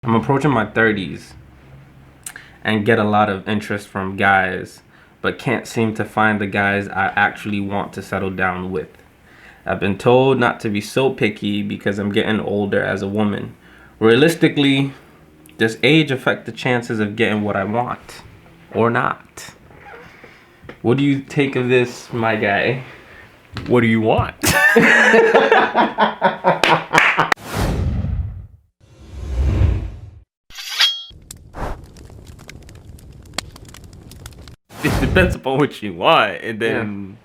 I'm approaching my 30s and get a lot of interest from guys, but can't seem to find the guys I actually want to settle down with. I've been told not to be so picky because I'm getting older as a woman. Realistically, does age affect the chances of getting what I want or not? What do you take of this, my guy? What do you want? It depends upon what you want, and then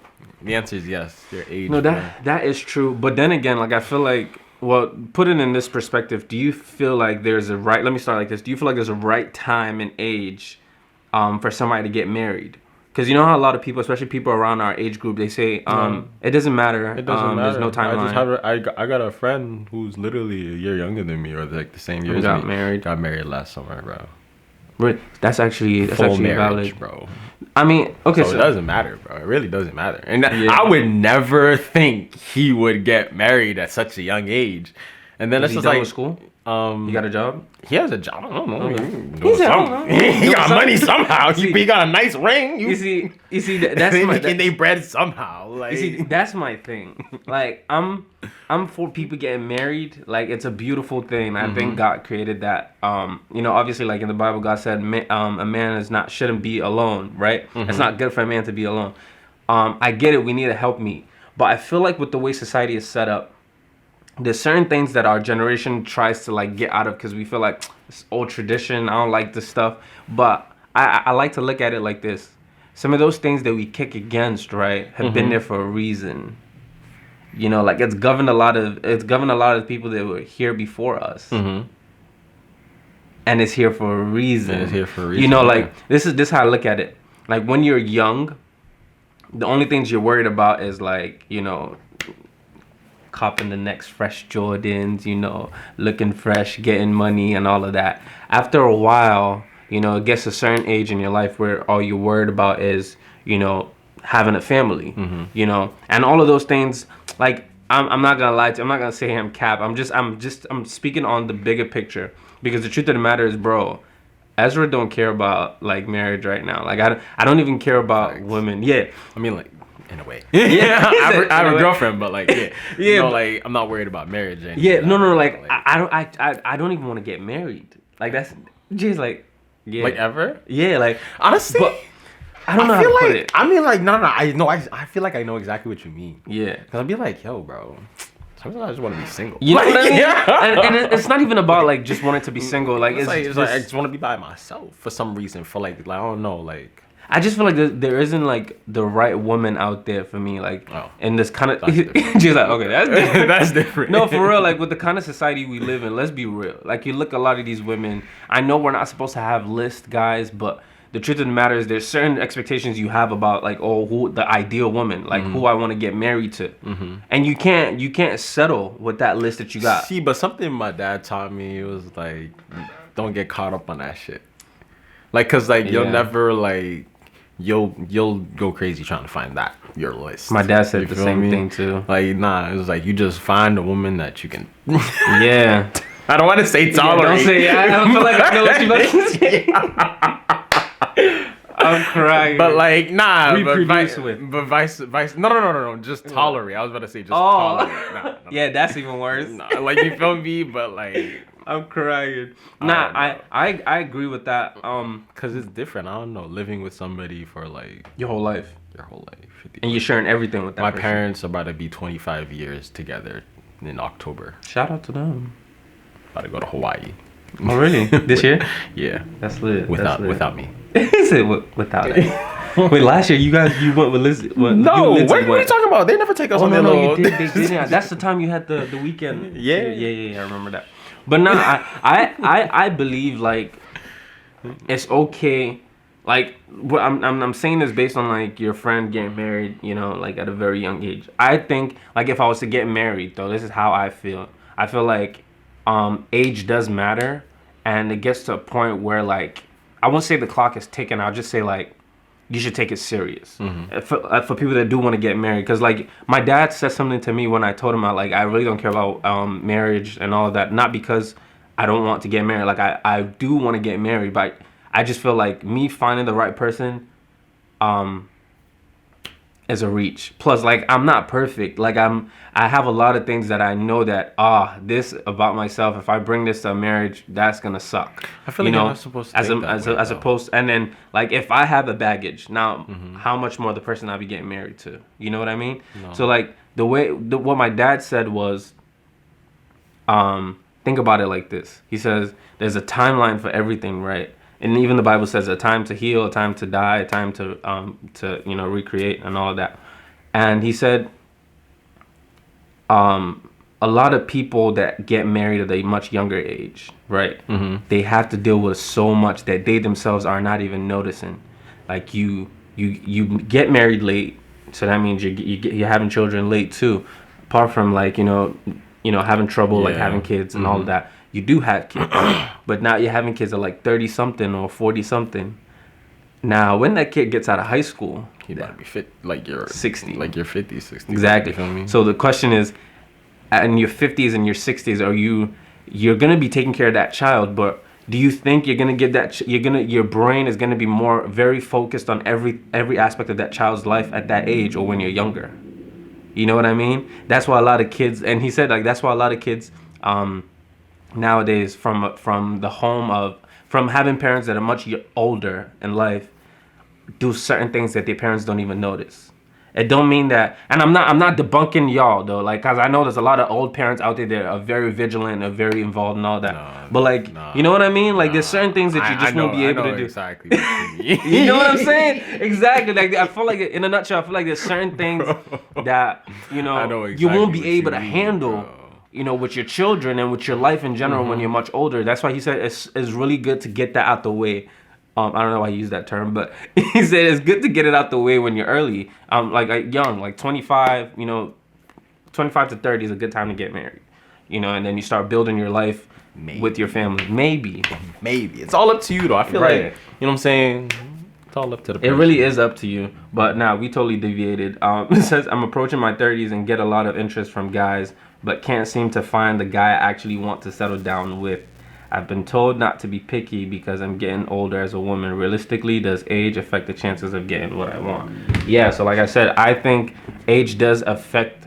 the answer is yes. Your age. No, that is true. But then again, like I feel like, well, put it in this perspective. Do you feel like there's a right? Let me start like this. Do you feel like there's a right time and age, for somebody to get married? Because you know how a lot of people, especially people around our age group, they say, it doesn't matter. It doesn't matter. There's no timeline. I got a friend who's literally a year younger than me, or like the same year as me. Got married last summer, bro. Right. That's actually marriage, valid, bro. I mean, okay, so it doesn't matter, bro. It really doesn't matter. And I would never think he would get married at such a young age. And then it's just like, with school. He got a job. He has a job. I don't know. Okay. He got money somehow. He got a nice ring. You see, that's making they bread somehow. Like, you see, that's my thing. Like, I'm for people getting married. Like, it's a beautiful thing. I think God created that. Obviously, like in the Bible, God said, a man shouldn't be alone. Right? It's not good for a man to be alone. I get it. We need a helpmeet, but I feel like with the way society is set up, there's certain things that our generation tries to like get out of because we feel like it's old tradition. I don't like this stuff, but I like to look at it like this. Some of those things that we kick against, right, have been there for a reason. You know, like it's governed a lot of the people that were here before us, and it's here for a reason. You know, like this is how I look at it. Like when you're young, the only things you're worried about is like, you know, copping the next fresh Jordans, you know, looking fresh, getting money and all of that. After a while, you know, it gets a certain age in your life where all you're worried about is, you know, having a family, you know, and all of those things. Like, I'm not gonna lie to you, I'm not gonna say I'm cap. I'm speaking on the bigger picture, because the truth of the matter is, bro, Ezra don't care about like marriage right now. Like I don't even care about women. Yeah, I mean, like, in a way. Yeah. I have a girlfriend, but like, you know, like, I'm not worried about marriage. Like, I don't even want to get married. Like, that's just like, yeah. Like, ever? Yeah, like, honestly, but I don't know how to put it. I mean, like, no, I feel like I know exactly what you mean. Yeah. Because I'd be like, yo, bro, sometimes I just want to be single. You know what I mean? Yeah. And it's not even about like just wanting to be single. Like, it's like I just want to be by myself for some reason. For like I don't know, like. I just feel like there isn't like the right woman out there for me, like in this kind of. She's like, okay, that's different. That's different. No, for real. Like with the kind of society we live in, let's be real. Like you look a lot of these women. I know we're not supposed to have list guys, but the truth of the matter is there's certain expectations you have about like, oh, who the ideal woman, like who I want to get married to, and you can't settle with that list that you got. See, but something my dad taught me was like, don't get caught up on that shit. Like, cause like you'll never like. You'll go crazy trying to find your list. My dad said the same thing too. Like, nah, it was like you just find a woman that you can. Yeah. I don't want to say tolerate. Don't say. I feel like I know what you're about to say. I'm crying. But like, nah. Reproduce with. But vice. No. Just tolerate. I was about to say just tolerate. Nah. Yeah, that's even worse. Nah, like, you feel me? But like. I'm crying. Nah, I agree with that. Cause it's different. I don't know, living with somebody for like your whole life, and you're sharing everything with that. My parents are about to be 25 years together in October. Shout out to them. About to go to Hawaii. Oh really? This year? Yeah. That's lit. Without me. Is it without it? Wait, last year you went with Liz. No, what are you talking about? They never take us on their little. You did. They did. That's the time you had the weekend. Yeah. I remember that. But no, I believe like it's okay. Like I'm saying this based on like your friend getting married, you know, like at a very young age. I think like if I was to get married though, this is how I feel. I feel like age does matter, and it gets to a point where like I won't say the clock is ticking. I'll just say like you should take it serious for people that do want to get married. Because like my dad said something to me when I told him I really don't care about marriage and all of that. Not because I don't want to get married. Like I do want to get married, but I just feel like me finding the right person is a reach. Plus, like, I'm not perfect. Like, I have a lot of things that I know that this about myself. If I bring this to a marriage, that's gonna suck. I feel like you're not supposed to take that way, as opposed, and then like if I have a baggage now, how much more the person I'll be getting married to? You know what I mean? No. So like what my dad said was, think about it like this. He says there's a timeline for everything, right? And even the Bible says a time to heal, a time to die, a time to recreate and all of that. And he said a lot of people that get married at a much younger age, right? They have to deal with so much that they themselves are not even noticing. Like you get married late, so that means you're having children late too. Apart from like having trouble like having kids and all of that. You do have kids, but now you're having kids at like 30 something or 40 something. Now, when that kid gets out of high school, he better be fit like you're 60, like you're 50, 60. Exactly. You feel me? So the question is, in your 50s and your 60s, you're gonna be taking care of that child, but do you think you're gonna get that? Your brain is gonna be very focused on every aspect of that child's life at that age or when you're younger. You know what I mean? That's why a lot of kids, and he said like that's why a lot of kids nowadays from having parents that are much older in life do certain things that their parents don't even notice. It don't mean that, and I'm not debunking y'all though, like, cause I know there's a lot of old parents out there that are very vigilant and very involved and all that. But like, you know what I mean? Like, there's certain things that you just won't be able to do. Exactly. You know what I'm saying? Exactly. Like, I feel like in a nutshell, I feel like there's certain things that you won't be able to handle. With your children and with your life in general when you're much older. That's why he said it's really good to get that out the way. I don't know why he used that term, but he said it's good to get it out the way when you're early. Like young, like 25, 25 to 30 is a good time to get married. And then you start building your life with your family. Maybe. It's all up to you though. I feel like, you know what I'm saying? It's all up to the person. It really is up to you. But now we totally deviated. It says I'm approaching my 30s and get a lot of interest from guys, but can't seem to find the guy I actually want to settle down with. I've been told not to be picky because I'm getting older as a woman. Realistically, does age affect the chances of getting what I want? Yeah, so like I said, I think age does affect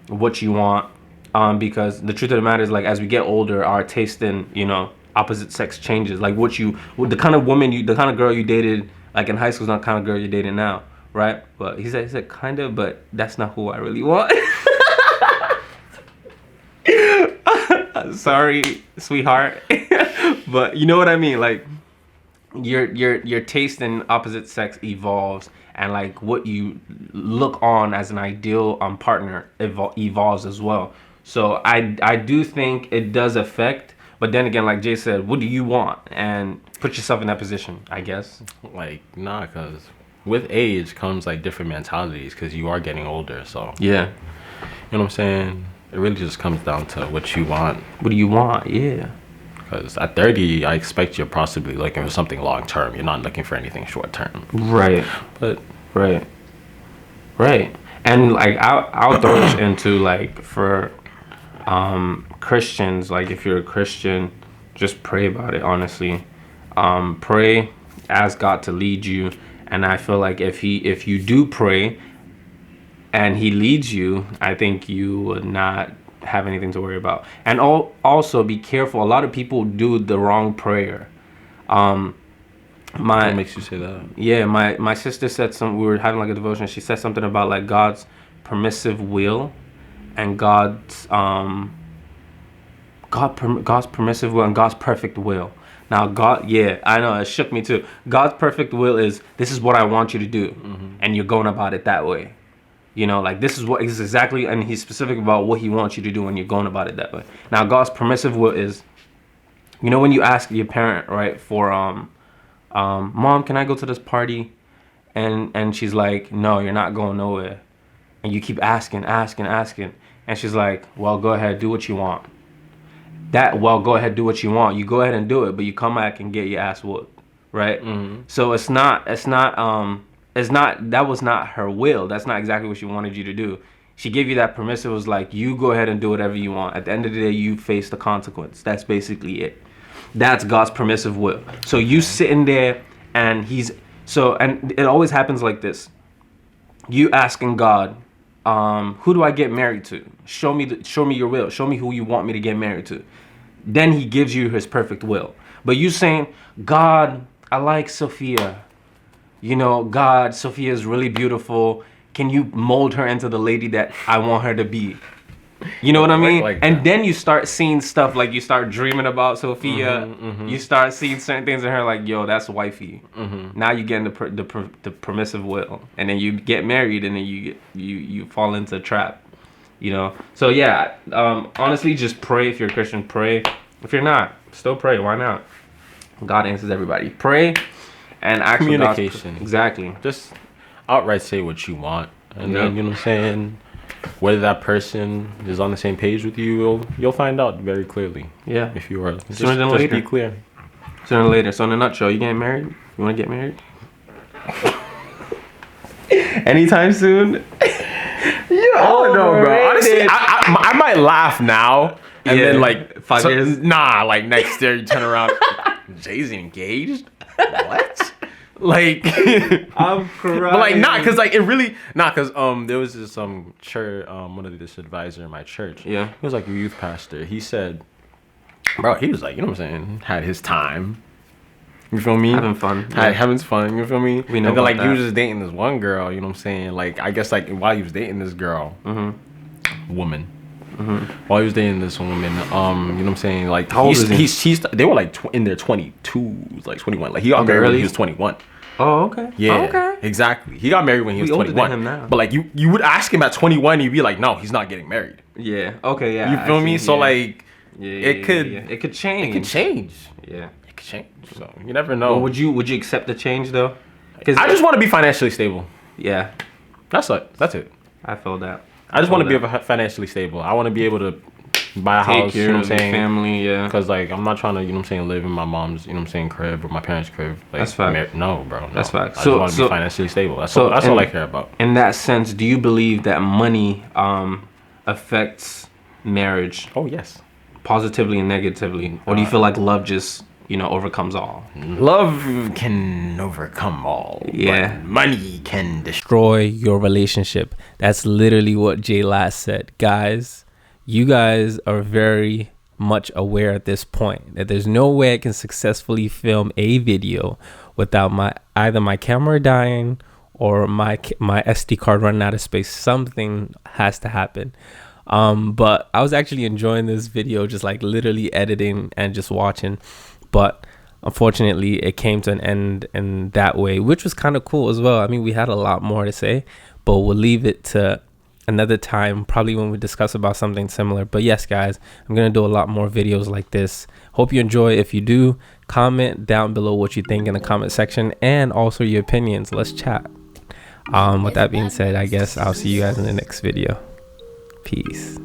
what you want, because the truth of the matter is, like, as we get older, our taste in, opposite sex changes. Like the kind of the kind of girl you dated like in high school is not the kind of girl you're dating now, right? But he said kind of, but that's not who I really want. Sorry, sweetheart. But you know what I mean? Like, your taste in opposite sex evolves, and like what you look on as an ideal partner evolves as well. So I do think it does affect, but then again, like Jay said, what do you want? And put yourself in that position, I guess. Like, nah, because with age comes like different mentalities, because you are getting older. So yeah, you know what I'm saying? It really just comes down to what you want. What do you want? Yeah. Because at 30, I expect you're possibly looking for something long term. You're not looking for anything short term. Right. But right. And like I'll throw this into like for Christians. Like, if you're a Christian, just pray about it. Honestly, pray, ask God to lead you. And I feel like if you do pray and he leads you, I think you would not have anything to worry about. And also be careful. A lot of people do the wrong prayer. What makes you say that? Yeah, my sister said we were having like a devotion. She said something about like God's permissive will and God's permissive will and God's perfect will. Now, God, yeah, I know, it shook me too. God's perfect will is, this is what I want you to do, and you're going about it that way. Like, this is exactly, and he's specific about what he wants you to do when you're going about it that way. Now, God's permissive will is, when you ask your parent, right, for, Mom, can I go to this party? And she's like, no, you're not going nowhere. And you keep asking. And she's like, well, go ahead, do what you want. Go ahead, do what you want. You go ahead and do it, but you come back and get your ass whooped, right? So that was not her will. That's not exactly what she wanted you to do. She gave you that permission. It was like, you go ahead and do whatever you want. At the end of the day, you face the consequence. That's basically it. That's God's permissive will. So you sitting there, and and it always happens like this. You asking God, who do I get married to? Show me your will. Show me who you want me to get married to. Then he gives you his perfect will. But you saying, God, I like Sophia. You know, God, Sophia is really beautiful. Can you mold her into the lady that I want her to be? You know what I mean? Like and then you start seeing stuff, like you start dreaming about Sophia. You start seeing certain things in her, like, yo, that's wifey. Now you get in the permissive will, and then you get married, and then you fall into a trap. You know. So yeah, honestly, just pray. If you're a Christian, pray. If you're not, still pray. Why not? God answers everybody. Pray and ask communication. Exactly. Just outright say what you want, and then, you know what I'm saying, whether that person is on the same page with you, you'll find out very clearly. Yeah. If you are. Sooner than later. Be clear. Sooner than later. So in a nutshell, you getting married? You want to get married? Anytime soon? Oh no, bro. Honestly, I might laugh now, and then like 5 years. Nah, like next year you turn around. Jay's engaged? What? Like I'm crying. But like cause like it really cause there was this church one of this advisor in my church. Yeah. He was like a youth pastor. He said, bro, he was like, you know what I'm saying, had his time. You feel me? Having fun. Having fun, you feel me? We know. And then like that. he was just dating this one girl, you know what I'm saying? Like I guess like while he was dating this girl, woman. While he was dating this woman, you know what I'm saying? Like how old is he? They were like in their 22s, like 21. Like he got married when he was 21. Oh, okay. Yeah, okay. Exactly. He got married when he was 21. Older than him now. But like you would ask him at 21, he'd be like, no, he's not getting married. Yeah. Okay. Yeah. You feel me? So like, it could change. It could change. Yeah. It could change. So you never know. Well, would you accept the change though? Because I just want to be financially stable. Yeah. That's it. I feel that. I just want to be financially stable. I want to be able to buy a house, you know what I'm saying? Family, yeah. Because like I'm not trying to, you know what I'm saying, live in my mom's, you know what I'm saying, crib or my parents' crib. Like, that's fact. No, bro. No. That's fact. I just want to be financially stable. That's all I care about. In that sense, do you believe that money affects marriage? Oh yes. Positively and negatively, or do you feel like love just overcomes all? Love can overcome all. Yeah. But money can destroy your relationship. That's literally what Jay last said. Guys, you guys are very much aware at this point that there's no way I can successfully film a video without either my camera dying or my SD card running out of space. Something has to happen. But I was actually enjoying this video, just like literally editing and just watching. But unfortunately, it came to an end in that way, which was kind of cool as well. I mean, we had a lot more to say, but we'll leave it to another time, probably when we discuss about something similar. But yes, guys, I'm going to do a lot more videos like this. Hope you enjoy. If you do, comment down below what you think in the comment section and also your opinions. Let's chat. With that being said, I guess I'll see you guys in the next video. Peace.